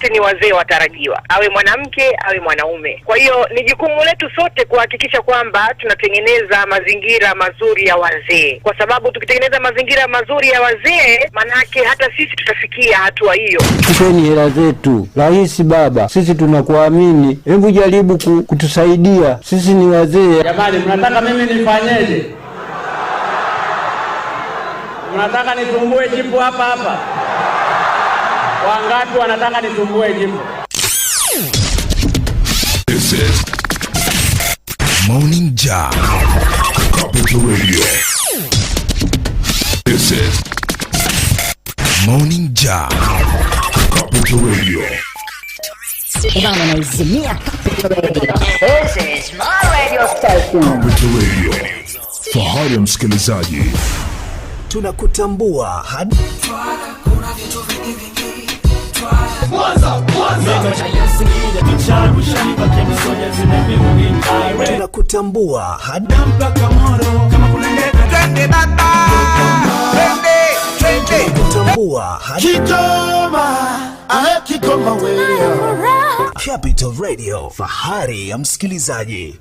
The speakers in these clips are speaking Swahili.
wote ni wazee watarajiwa, awe mwanamke awe mwanaume. Kwa hiyo ni jukumu letu sote kuhakikisha kwamba tunatengeneza mazingira mazuri ya wazee, kwa sababu tukitengeneza mazingira mazuri ya wazee, manake hata sisi tutafikia hatua hiyo. Tupeni hela zetu. Rais baba, sisi tunakuamini, hebu jaribu kutusaidia, sisi ni wazee. Jamani, mnataka mimi nifanyeje? Mnataka nitumbue jipu hapa? Wangapi wanataka nitumbue jipu? This is Morning Jam, Capital Radio. This is Morning Jam, Capital Radio. This is my radio station. Capital Radio. Fahari msikilizaji. Tunakutambua hadi kuna vitu vingi tunakutambua hadi tunakutambua hadi Capital Radio, fahari ya msikilizaji.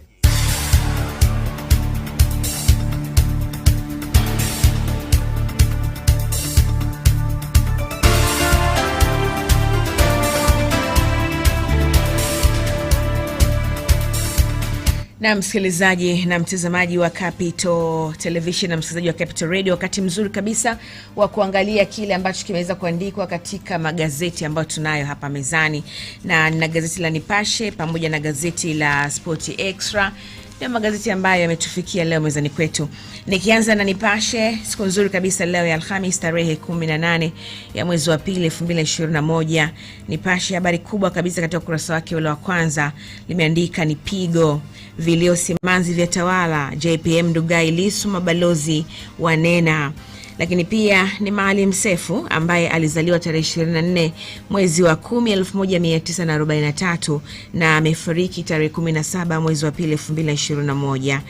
Na msikilizaji na mtazamaji wa Capital Television na msikilizaji wa Capital Radio, wakati mzuri kabisa wa kuangalia kile ambacho kimeweza kuandikwa katika magazeti ambayo tunayo hapa mezani. Na nina gazeti la Nipashe pamoja na gazeti la Sport Extra, na magazeti ambayo yametufikia leo mezani kwetu. Nikianza na Nipashe, siku nzuri kabisa leo ya Alhamisi tarehe 18 ya mwezi wa pili 2021. Nipashe habari kubwa kabisa katika ukurasa wake ule wa kwanza limeandika ni pigo, vilio simanzi vya tawala, JPM Ndugai Lissu mabalozi wanena. Lakini pia ni Maalim Seif ambaye alizaliwa tarehe 24 mwezi wa 10 1943 na amefariki tarehe 17 mwezi wa pili 2021.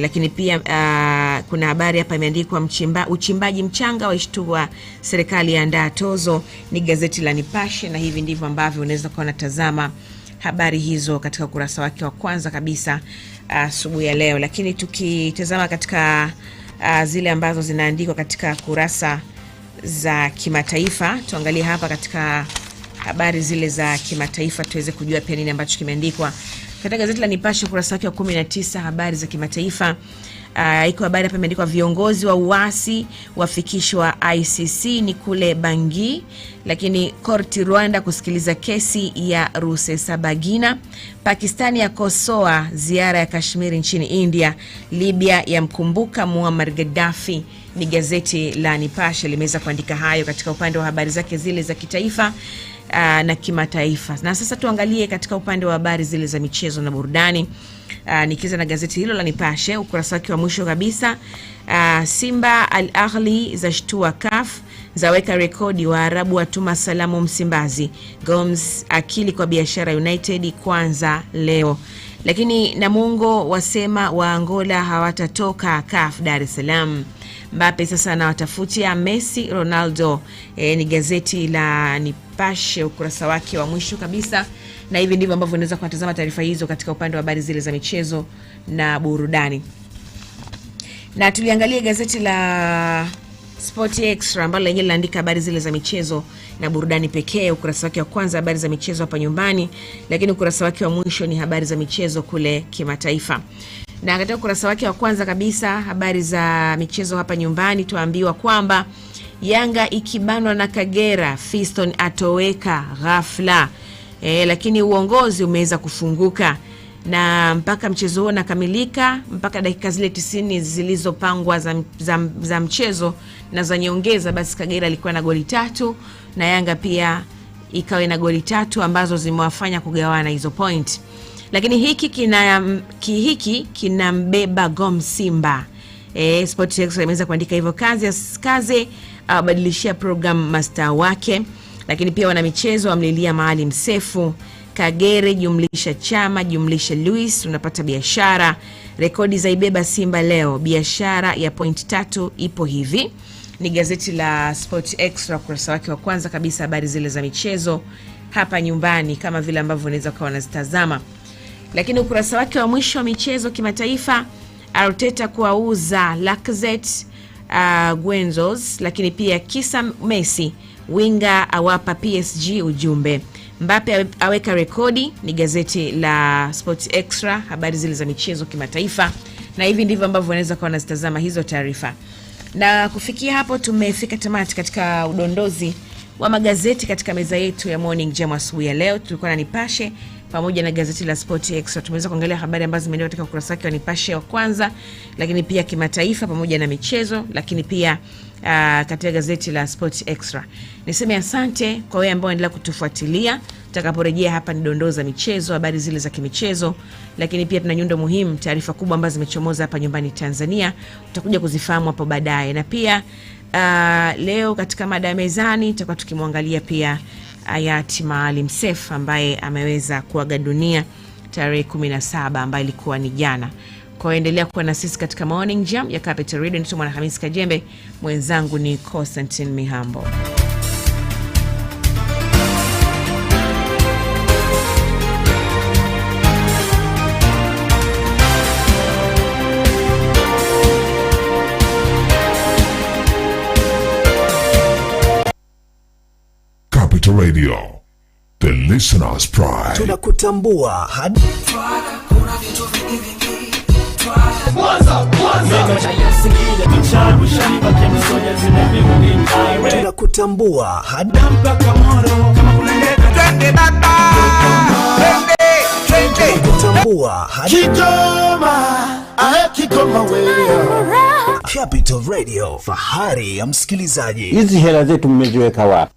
Lakini pia kuna habari hapa imeandikwa uchimbaji mchanga waishtua serikali yaandaa tozo. Ni gazeti la Nipashe na hivi ndivyo ambavyo unaweza kuona tazama habari hizo katika ukurasa wake wa kwanza kabisa asubuhi ya leo. Lakini tukitazama katika zile ambazo zinaandikwa katika kurasa za kimataifa, tuangalie hapa katika habari zile za kimataifa tuweze kujua pia nini ambacho kimeandikwa katika gazeti la Nipashe kurasa wake wa 19. Habari za kimataifa, iko habari hapa imeandikwa viongozi wa uasi wafikishwa ICC ni kule Bangui. Lakini korti Rwanda kusikiliza kesi ya Rusesabagina. Pakistani yakosoa ziara ya Kashmir nchini India. Libya yamkumbuka Muammar Gaddafi. Ni gazeti la Nipashe limeweza kuandika hayo katika upande wa habari zake zile za kitaifa na kimataifa. Na sasa tuangalie katika upande wa habari zile za michezo na burudani. Nikianza na gazeti hilo la Nipashe ukurasa wake wa mwisho kabisa, Simba Al Ahli zashtua CAF, zaweka rekodi Waarabu watuma salamu Msimbazi, Gomes akili kwa biashara United kwanza leo. Lakini Namungo wasema wa Angola hawatatoka CAF Dar es Salaam. Mbappe sasa anawatafutia Messi Ronaldo. Ni gazeti la Nipashe ukurasa wake wa mwisho kabisa, na hivi ndivyo ambavyo unaweza kutazama taarifa hizo katika upande wa habari zile za michezo na burudani. Na tuliangalia gazeti la Sport Extra ambalo lenyewe linaandika habari zile za michezo na burudani pekee. Ukurasa wake wa kwanza habari za michezo hapa nyumbani, lakini ukurasa wake wa mwisho ni habari za michezo kule kimataifa. Na katika ukurasa wake wa kwanza kabisa habari za michezo hapa nyumbani tuambiwa kwamba Yanga ikibanwa na Kagera, Fiston atoweka ghafla. Lakini uongozi umeweza kufunguka na mpaka mchezo huo nakamilika, mpaka dakika zile 90 zilizopangwa za mchezo na za nyongeza, basi Kagera alikuwa na goli 3 na Yanga pia ikawa na goli 3 ambazo zimewafanya kugawana hizo point. Lakini hiki kinambeba Gom Simba. Sport Extra imeweza kuandika hivyo, kazi abadilishia program master wake. Lakini pia wana michezo amlilia Maalim Seif, Kagere jumlisha Chama jumlisha Luis unapata biashara. Rekodi za ibeba Simba leo, biashara ya point 3 ipo hivi. ni gazeti la Sport Extra, ukurasa wake wa kwanza kabisa, habari zile za michezo hapa nyumbani kama vile ambavyo unaweza kuwa unazitazama. Lakini ukurasa wake wa mwisho wa michezo kimataifa, Arteta kuauza Lacazette, Guenzos, lakini pia kisa Messi, winga awapa PSG ujumbe. Mbappe aweka rekodi, ni gazeti la Sport Extra, habari zile za michezo kimataifa. Na hivi ndivyo ambavyo unaweza kuwa unazitazama hizo taarifa. Na kufikia hapo tumefika tamati katika udondozi wa magazeti katika meza yetu ya Morning Jam asubuhi ya leo. Tulikuwa na Nipashe pamoja na gazeti la Sport Extra. Tumeweza kuangalia habari ambazo zimeandikwa katika ukurasa wake wa Nipashe wa kwanza, lakini pia kimataifa pamoja na michezo, lakini pia katika gazeti la Sport Extra. Niseme asante kwa wewe ambao endelea kutufuatilia. Tutakaporejea hapa ni dondoo za michezo, habari zile za kimichezo, lakini pia tuna nyundo muhimu, taarifa kubwa ambazo zimechomoza hapa nyumbani Tanzania. Tutakuja kuzifahamu hapo baadaye. Na pia leo katika mada ya mezani tutakuwa tukimwangalia pia hayati Maalim Seif ambaye ameweza kuaga dunia tarehe 17 ambayo ilikuwa ni jana. Kwa endelea kuwa na sisi katika Morning Jam ya Capital Radio. Nitumwa na Hamisi Kajembe, mwenzangu ni Constantine Mihambo. Capital Radio, the listener's pride. Tunakutambua hadi kuna vitu vingi tunakutambua hadi Capital Radio, fahari ya msikilizaji. Hizi hela zetu mmeziweka wapi?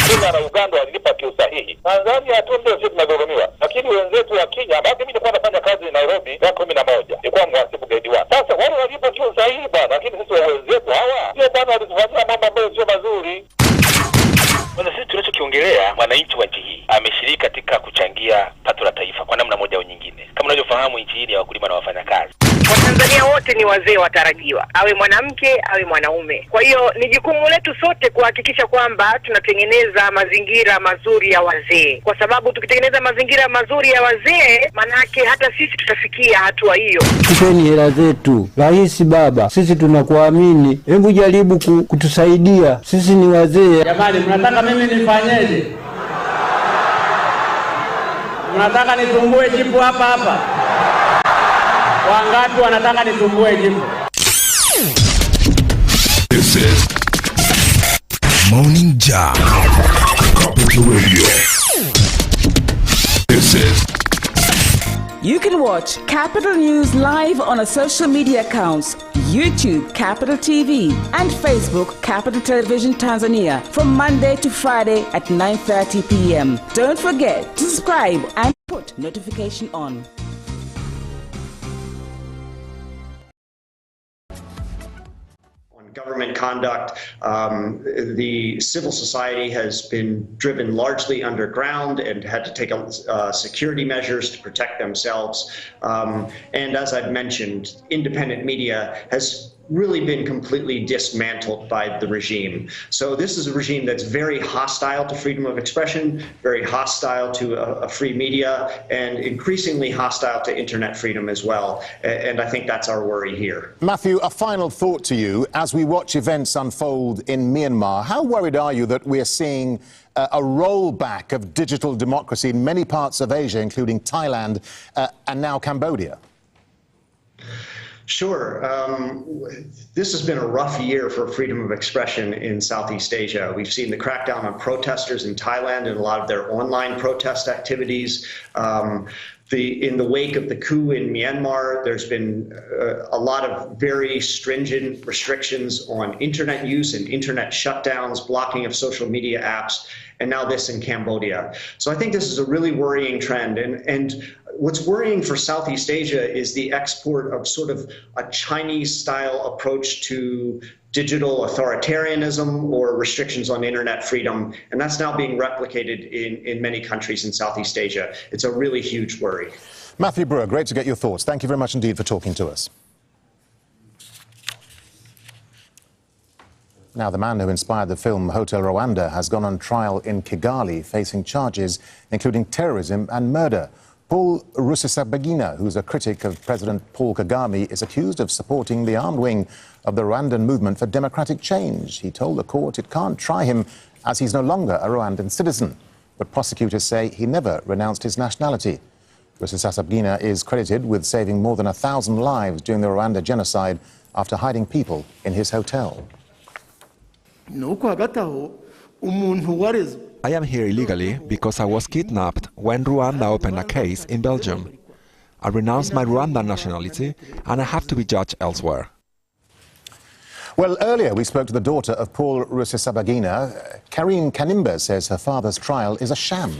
Kenya na Uganda walilipa kiusahihi. Tanzania tu ndio sisi tunagoromiwa. Lakini wenzetu wa Kenya, basi mimi nilikuwa nafanya kazi Nairobi ya 11. Nilikuwa mhasibu grade 1. Sasa wale walipa kiusahihi bwana, lakini sisi wenzetu hawa sio bwana, walitufanyia mambo ambayo sio mazuri. Kwanza sisi tunachokiongelea, mwananchi wa nchi hii ameshiriki katika kuchangia pato la taifa kwa namna moja au nyingine. Kama unavyofahamu nchi hii ni ya wakulima na wafanyakazi. Watanzania wote ni wazee watarajiwa, awe mwanamke awe mwanaume. Kwa hiyo ni jukumu letu sote kuhakikisha kwamba tunatengeneza mazingira mazuri ya wazee, kwa sababu tukitengeneza mazingira mazuri ya wazee, manake hata sisi tutafikia hatua hiyo. Tupeni hela zetu. Rais baba, sisi tunakuamini. Hebu jaribu kutusaidia. Sisi ni wazee. Jamani, mnataka mimi nifanyeje? Mnataka nitumbue jipu hapa hapa? Wangapi wanataka nitumbue jipu? This is Morning Jam, Capital Radio. This is. You can watch Capital News live on our social media accounts, YouTube Capital TV and Facebook Capital Television Tanzania from Monday to Friday at 9:30 p.m. Don't forget to subscribe and put notification on. Government conduct, the civil society has been driven largely underground and had to take security measures to protect themselves. And as I've mentioned, independent media has really been completely dismantled by the regime. So this is a regime that's very hostile to freedom of expression, very hostile to a free media, and increasingly hostile to internet freedom as well. And I think that's our worry here. Matthew, a final thought to you. As we watch events unfold in Myanmar, how worried are you that we are seeing a rollback of digital democracy in many parts of Asia, including Thailand and now Cambodia? Sure. This has been a rough year for freedom of expression in Southeast Asia. We've seen the crackdown on protesters in Thailand and a lot of their online protest activities. In the wake of the coup in Myanmar, there's been a lot of very stringent restrictions on internet use and internet shutdowns, blocking of social media apps, and now this in Cambodia. So I think this is a really worrying trend. And what's worrying for Southeast Asia is the export of sort of a Chinese-style approach to digital authoritarianism or restrictions on internet freedom, and that's now being replicated in many countries in Southeast Asia. It's a really huge worry. Matthew Brewer, great to get your thoughts. Thank you very much indeed for talking to us. Now, the man who inspired the film Hotel Rwanda has gone on trial in Kigali, facing charges including terrorism and murder. Paul Rusesabagina, who's a critic of President Paul Kagame, is accused of supporting the armed wing of the Rwandan movement for democratic change. He told the court it can't try him as he's no longer a Rwandan citizen. But prosecutors say he never renounced his nationality. Rusesabagina is credited with saving more than 1,000 lives during the Rwanda genocide after hiding people in his hotel. I am here illegally because I was kidnapped when Rwanda opened a case in Belgium. I renounced my Rwandan nationality and I have to be judged elsewhere. Well, earlier we spoke to the daughter of Paul Rusesabagina. Karine Kanimba says her father's trial is a sham.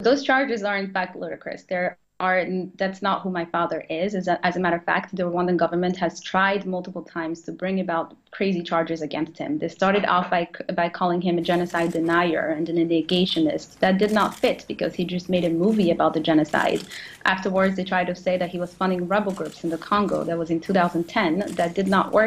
Those charges are in fact ludicrous. That's not who my father is. As a matter of fact, the Rwandan government has tried multiple times to bring about crazy charges against him. They started off by calling him a genocide denier and an negationist. That did not fit because he just made a movie about the genocide. Afterwards, they tried to say that he was funding rebel groups in the Congo. That was in 2010. That did not work.